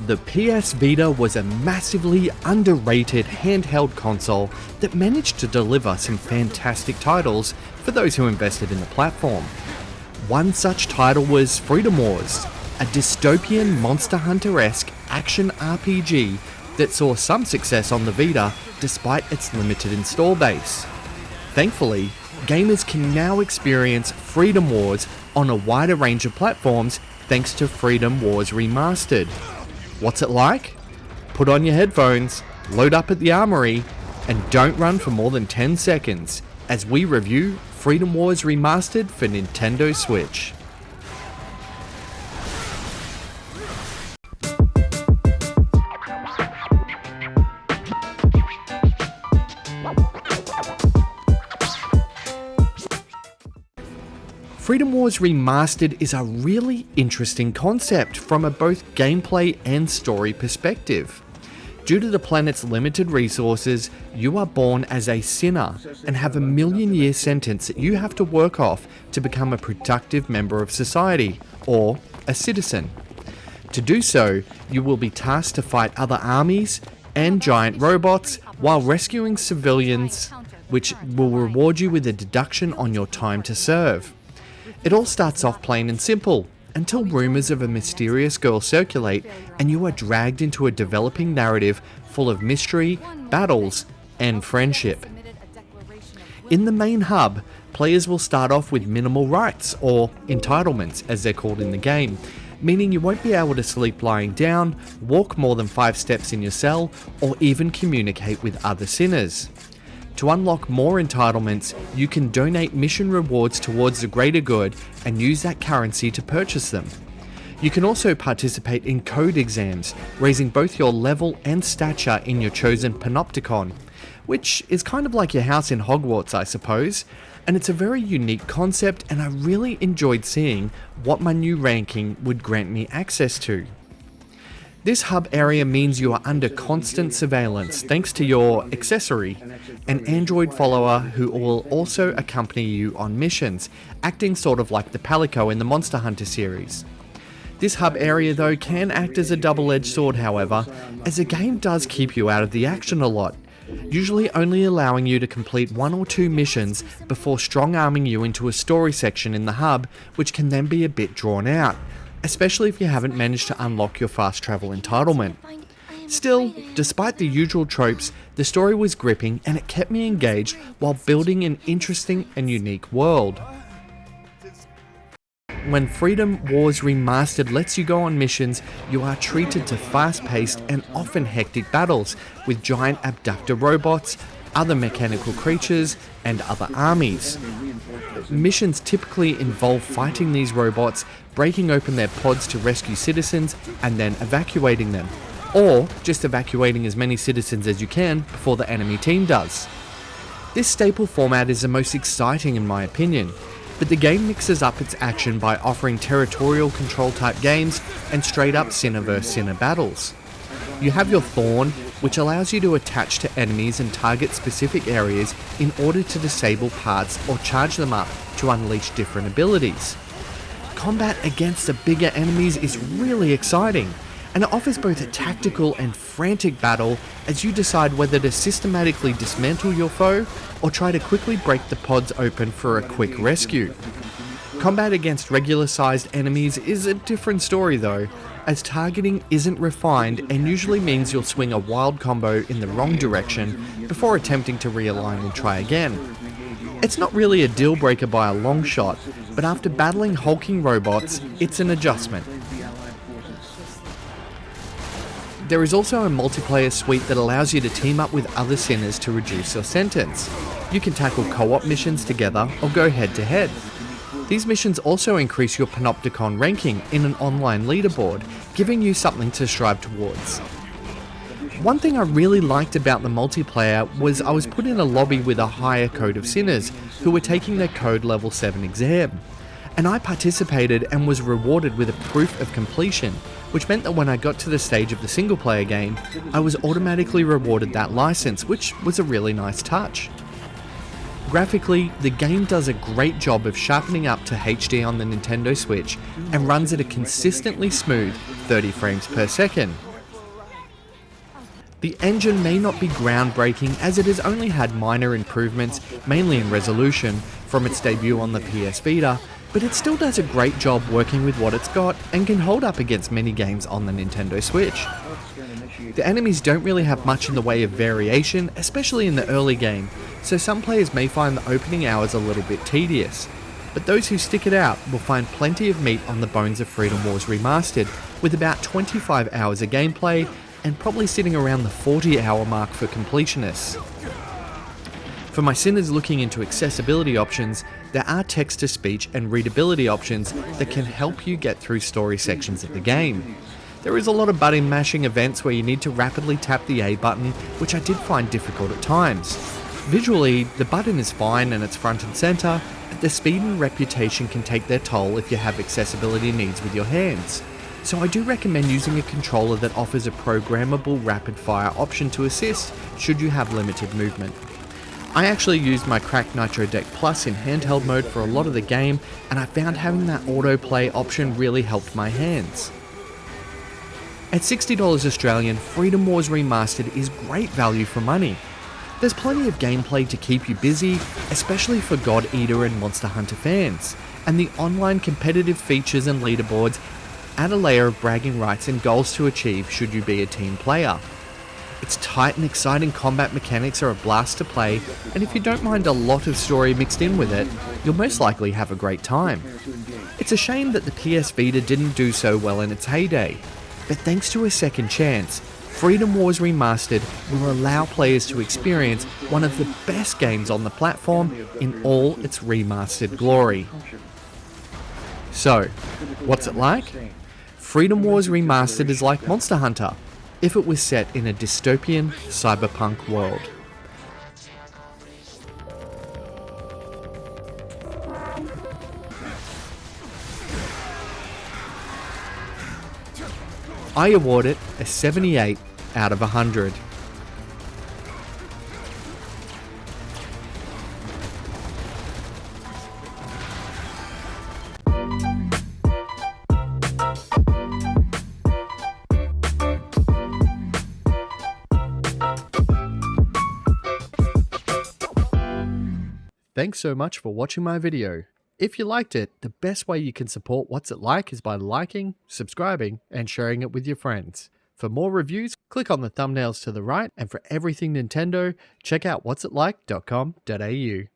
The PS Vita was a massively underrated handheld console that managed to deliver some fantastic titles for those who invested in the platform. One such title was Freedom Wars, a dystopian Monster Hunter-esque action RPG that saw some success on the Vita despite its limited install base. Thankfully, gamers can now experience Freedom Wars on a wider range of platforms thanks to Freedom Wars Remastered. What's it like? Put on your headphones, load up at the armoury, and don't run for more than 10 seconds as we review Freedom Wars Remastered for Nintendo Switch. Freedom Wars Remastered is a really interesting concept from a both gameplay and story perspective. Due to the planet's limited resources, you are born as a sinner and have a million-year sentence that you have to work off to become a productive member of society, or a citizen. To do so, you will be tasked to fight other armies and giant robots while rescuing civilians, which will reward you with a deduction on your time to serve. It all starts off plain and simple, until rumours of a mysterious girl circulate and you are dragged into a developing narrative full of mystery, battles, and friendship. In the main hub, players will start off with minimal rights, or entitlements as they're called in the game, meaning you won't be able to sleep lying down, walk more than 5 steps in your cell, or even communicate with other sinners. To unlock more entitlements, you can donate mission rewards towards the greater good and use that currency to purchase them. You can also participate in code exams, raising both your level and stature in your chosen panopticon, which is kind of like your house in Hogwarts, I suppose, and it's a very unique concept, and I really enjoyed seeing what my new ranking would grant me access to. This hub area means you are under constant surveillance thanks to your accessory, an android follower who will also accompany you on missions, acting sort of like the Palico in the Monster Hunter series. This hub area though can act as a double-edged sword, however, as the game does keep you out of the action a lot, usually only allowing you to complete 1 or 2 missions before strong-arming you into a story section in the hub, which can then be a bit drawn out, especially if you haven't managed to unlock your fast travel entitlement. Still, despite the usual tropes, the story was gripping and it kept me engaged while building an interesting and unique world. When Freedom Wars Remastered lets you go on missions, you are treated to fast-paced and often hectic battles with giant abductor robots, other mechanical creatures, and other armies. Missions typically involve fighting these robots, breaking open their pods to rescue citizens, and then evacuating them. Or just evacuating as many citizens as you can before the enemy team does. This staple format is the most exciting in my opinion, but the game mixes up its action by offering territorial control type games and straight up sinner vs sinner battles. You have your Thorn, which allows you to attach to enemies and target specific areas in order to disable parts or charge them up to unleash different abilities. Combat against the bigger enemies is really exciting, and it offers both a tactical and frantic battle as you decide whether to systematically dismantle your foe or try to quickly break the pods open for a quick rescue. Combat against regular sized enemies is a different story though, as targeting isn't refined and usually means you'll swing a wild combo in the wrong direction before attempting to realign and try again. It's not really a deal breaker by a long shot, but after battling hulking robots, it's an adjustment. There is also a multiplayer suite that allows you to team up with other sinners to reduce your sentence. You can tackle co-op missions together or go head to head. These missions also increase your panopticon ranking in an online leaderboard, giving you something to strive towards. One thing I really liked about the multiplayer was I was put in a lobby with a higher code of sinners who were taking their code level 7 exam, and I participated and was rewarded with a proof of completion, which meant that when I got to the stage of the single player game, I was automatically rewarded that license, which was a really nice touch. Graphically, the game does a great job of sharpening up to HD on the Nintendo Switch and runs at a consistently smooth 30 frames per second. The engine may not be groundbreaking as it has only had minor improvements, mainly in resolution, from its debut on the PS Vita, but it still does a great job working with what it's got and can hold up against many games on the Nintendo Switch. The enemies don't really have much in the way of variation, especially in the early game, so some players may find the opening hours a little bit tedious. But those who stick it out will find plenty of meat on the bones of Freedom Wars Remastered, with about 25 hours of gameplay and probably sitting around the 40-hour mark for completionists. For my sinners looking into accessibility options, there are text-to-speech and readability options that can help you get through story sections of the game. There is a lot of button mashing events where you need to rapidly tap the A button, which I did find difficult at times. Visually, the button is fine and it's front and center, but the speed and reputation can take their toll if you have accessibility needs with your hands. So I do recommend using a controller that offers a programmable rapid-fire option to assist should you have limited movement. I actually used my cracked Nitro Deck Plus in handheld mode for a lot of the game, and I found having that autoplay option really helped my hands. At $60 Australian, Freedom Wars Remastered is great value for money. There's plenty of gameplay to keep you busy, especially for God Eater and Monster Hunter fans, and the online competitive features and leaderboards add a layer of bragging rights and goals to achieve should you be a team player. Its tight and exciting combat mechanics are a blast to play, and if you don't mind a lot of story mixed in with it, you'll most likely have a great time. It's a shame that the PS Vita didn't do so well in its heyday, but thanks to a second chance, Freedom Wars Remastered will allow players to experience one of the best games on the platform in all its remastered glory. So, what's it like? Freedom Wars Remastered is like Monster Hunter, if it was set in a dystopian cyberpunk world. I award it a 78 out of 100. Thanks so much for watching my video. If you liked it, the best way you can support What's It Like is by liking, subscribing, and sharing it with your friends. For more reviews, click on the thumbnails to the right, and for everything Nintendo, check out whatsitlike.com.au.